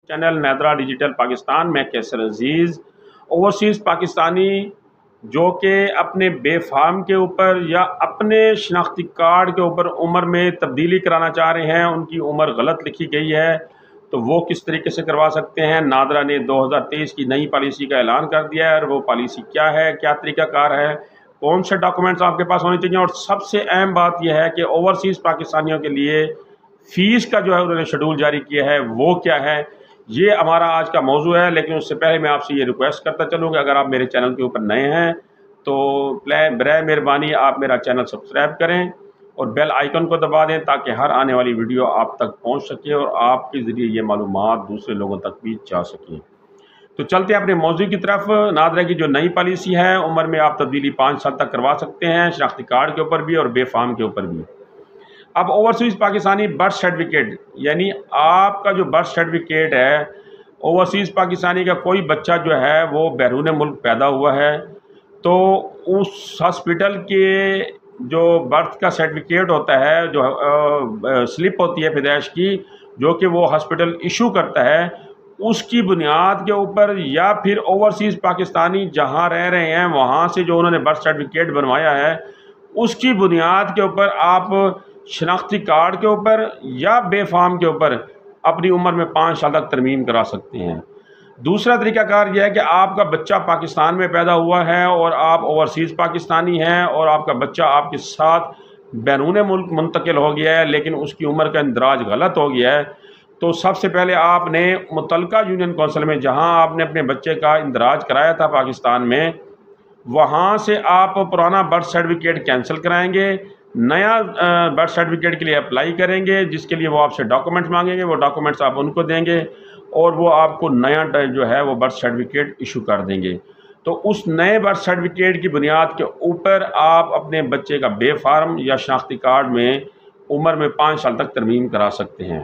Channel NADRA digital Pakistan میں کیسر عزیز overseas Pakistani جو کہ اپنے بے فارم کے اوپر یا اپنے شناختی کارڈ کے اوپر عمر میں تبدیلی کرانا چاہ رہے ہیں، ان کی عمر غلط لکھی گئی ہے تو وہ کس طریقے سے کروا سکتے ہیں۔ نادرا نے 2023 کی نئی پالیسی کا اعلان کر دیا ہے، اور وہ پالیسی کیا ہے، کیا طریقہ کار ہے، کون سے ڈاکومنٹس آپ کے پاس ہونے چاہیے، اور سب سے اہم بات یہ ہے کہ اوورسیز پاکستانیوں کے لیے فیس کا جو ہے انہوں نے شیڈول جاری کیا ہے وہ کیا ہے، یہ ہمارا آج کا موضوع ہے۔ لیکن اس سے پہلے میں آپ سے یہ ریکویسٹ کرتا چلوں کہ اگر آپ میرے چینل کے اوپر نئے ہیں تو برائے مہربانی آپ میرا چینل سبسکرائب کریں اور بیل آئیکن کو دبا دیں تاکہ ہر آنے والی ویڈیو آپ تک پہنچ سکے اور آپ کے ذریعے یہ معلومات دوسرے لوگوں تک بھی جا سکیں۔ تو چلتے ہیں اپنے موضوع کی طرف۔ نادرا کی جو نئی پالیسی ہے، عمر میں آپ تبدیلی 5 سال تک کروا سکتے ہیں، شناختی کارڈ کے اوپر بھی اور بے فارم کے اوپر بھی۔ اب اوورسیز پاکستانی برتھ سرٹیفکیٹ، یعنی آپ کا جو برتھ سرٹیفکیٹ ہے، اوورسیز پاکستانی کا کوئی بچہ جو ہے وہ بیرون ملک پیدا ہوا ہے تو اس ہاسپٹل کے جو برتھ کا سرٹیفکیٹ ہوتا ہے، جو سلپ ہوتی ہے پیدائش کی، جو کہ وہ ہاسپٹل ایشو کرتا ہے، اس کی بنیاد کے اوپر یا پھر اوورسیز پاکستانی جہاں رہ رہے ہیں وہاں سے جو انہوں نے برتھ سرٹیفکیٹ بنوایا ہے، اس کی بنیاد کے اوپر آپ شناختی کارڈ کے اوپر یا بے فارم کے اوپر اپنی عمر میں 5 سال تک ترمیم کرا سکتے ہیں۔ دوسرا طریقہ کار یہ ہے کہ آپ کا بچہ پاکستان میں پیدا ہوا ہے اور آپ اوورسیز پاکستانی ہیں اور آپ کا بچہ آپ کے ساتھ بیرون ملک منتقل ہو گیا ہے لیکن اس کی عمر کا اندراج غلط ہو گیا ہے، تو سب سے پہلے آپ نے متعلقہ یونین کونسل میں جہاں آپ نے اپنے بچے کا اندراج کرایا تھا پاکستان میں، وہاں سے آپ پرانا برتھ سرٹیفکیٹ کینسل کرائیں گے، نیا برتھ سرٹیفکیٹ کے لیے اپلائی کریں گے، جس کے لیے وہ آپ سے ڈاکومنٹس مانگیں گے، وہ ڈاکومنٹس آپ ان کو دیں گے اور وہ آپ کو نیا جو ہے وہ برتھ سرٹیفکیٹ ایشو کر دیں گے۔ تو اس نئے برتھ سرٹیفکیٹ کی بنیاد کے اوپر آپ اپنے بچے کا بے فارم یا شناختی کارڈ میں عمر میں 5 سال تک ترمیم کرا سکتے ہیں۔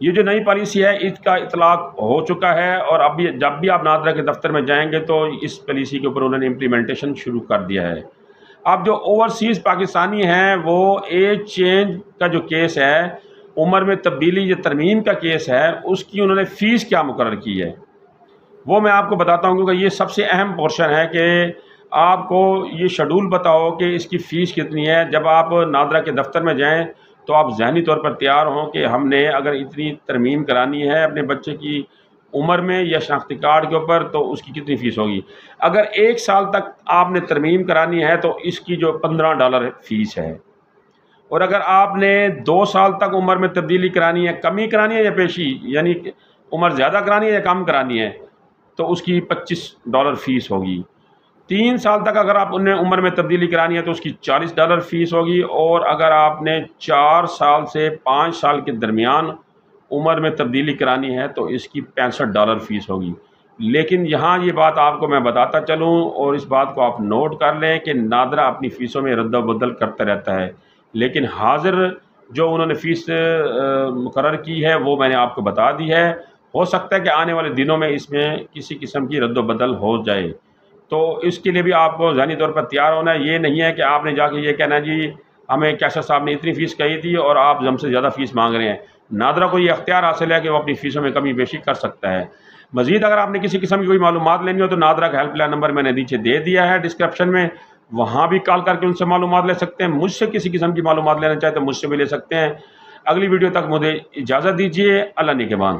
یہ جو نئی پالیسی ہے اس کا اطلاق ہو چکا ہے، اور اب جب بھی آپ نادرا کے دفتر میں جائیں گے تو اس پالیسی کے اوپر انہوں نے امپلیمنٹیشن شروع کر دیا ہے۔ اب جو اوورسیز پاکستانی ہیں وہ ایج چینج کا جو کیس ہے، عمر میں تبدیلی یا ترمیم کا کیس ہے، اس کی انہوں نے فیس کیا مقرر کی ہے وہ میں آپ کو بتاتا ہوں، کیونکہ یہ سب سے اہم پورشن ہے کہ آپ کو یہ شیڈول بتاؤ کہ اس کی فیس کتنی ہے۔ جب آپ نادرا کے دفتر میں جائیں تو آپ ذہنی طور پر تیار ہوں کہ ہم نے اگر اتنی ترمیم کرانی ہے اپنے بچے کی عمر میں یا شناختی کارڈ کے اوپر تو اس کی کتنی فیس ہوگی۔ اگر 1 سال تک آپ نے ترمیم کرانی ہے تو اس کی جو $15 فیس ہے، اور اگر آپ نے 2 سال تک عمر میں تبدیلی کرانی ہے، کمی کرانی ہے یا پیشی، یعنی عمر زیادہ کرانی ہے یا کم کرانی ہے، تو اس کی $25 فیس ہوگی۔ 3 سال تک اگر آپ انہیں عمر میں تبدیلی کرانی ہے تو اس کی $40 فیس ہوگی، اور اگر آپ نے 4 سال سے 5 سال کے درمیان عمر میں تبدیلی کرانی ہے تو اس کی $65 فیس ہوگی۔ لیکن یہاں یہ بات آپ کو میں بتاتا چلوں اور اس بات کو آپ نوٹ کر لیں کہ نادرا اپنی فیسوں میں رد و بدل کرتا رہتا ہے، لیکن حاضر جو انہوں نے فیس مقرر کی ہے وہ میں نے آپ کو بتا دی ہے۔ ہو سکتا ہے کہ آنے والے دنوں میں اس میں کسی قسم کی رد و بدل ہو جائے، تو اس کے لیے بھی آپ کو ذہنی طور پر تیار ہونا ہے۔ یہ نہیں ہے کہ آپ نے جا کے یہ کہنا جی ہمیں کیسر صاحب نے اتنی فیس کہی تھی اور آپ ہم سے زیادہ فیس مانگ رہے ہیں۔ نادرا کو یہ اختیار حاصل ہے کہ وہ اپنی فیسوں میں کمی بیشی کر سکتا ہے۔ مزید اگر آپ نے کسی قسم کی کوئی معلومات لینی ہو تو نادرا کا ہیلپ لائن نمبر میں نے نیچے دے دیا ہے ڈسکرپشن میں، وہاں بھی کال کر کے ان سے معلومات لے سکتے ہیں۔ مجھ سے کسی قسم کی معلومات لینا چاہتے ہیں تو مجھ سے بھی لے سکتے ہیں۔ اگلی ویڈیو تک مجھے اجازت دیجیے۔ اللہ نگہبان۔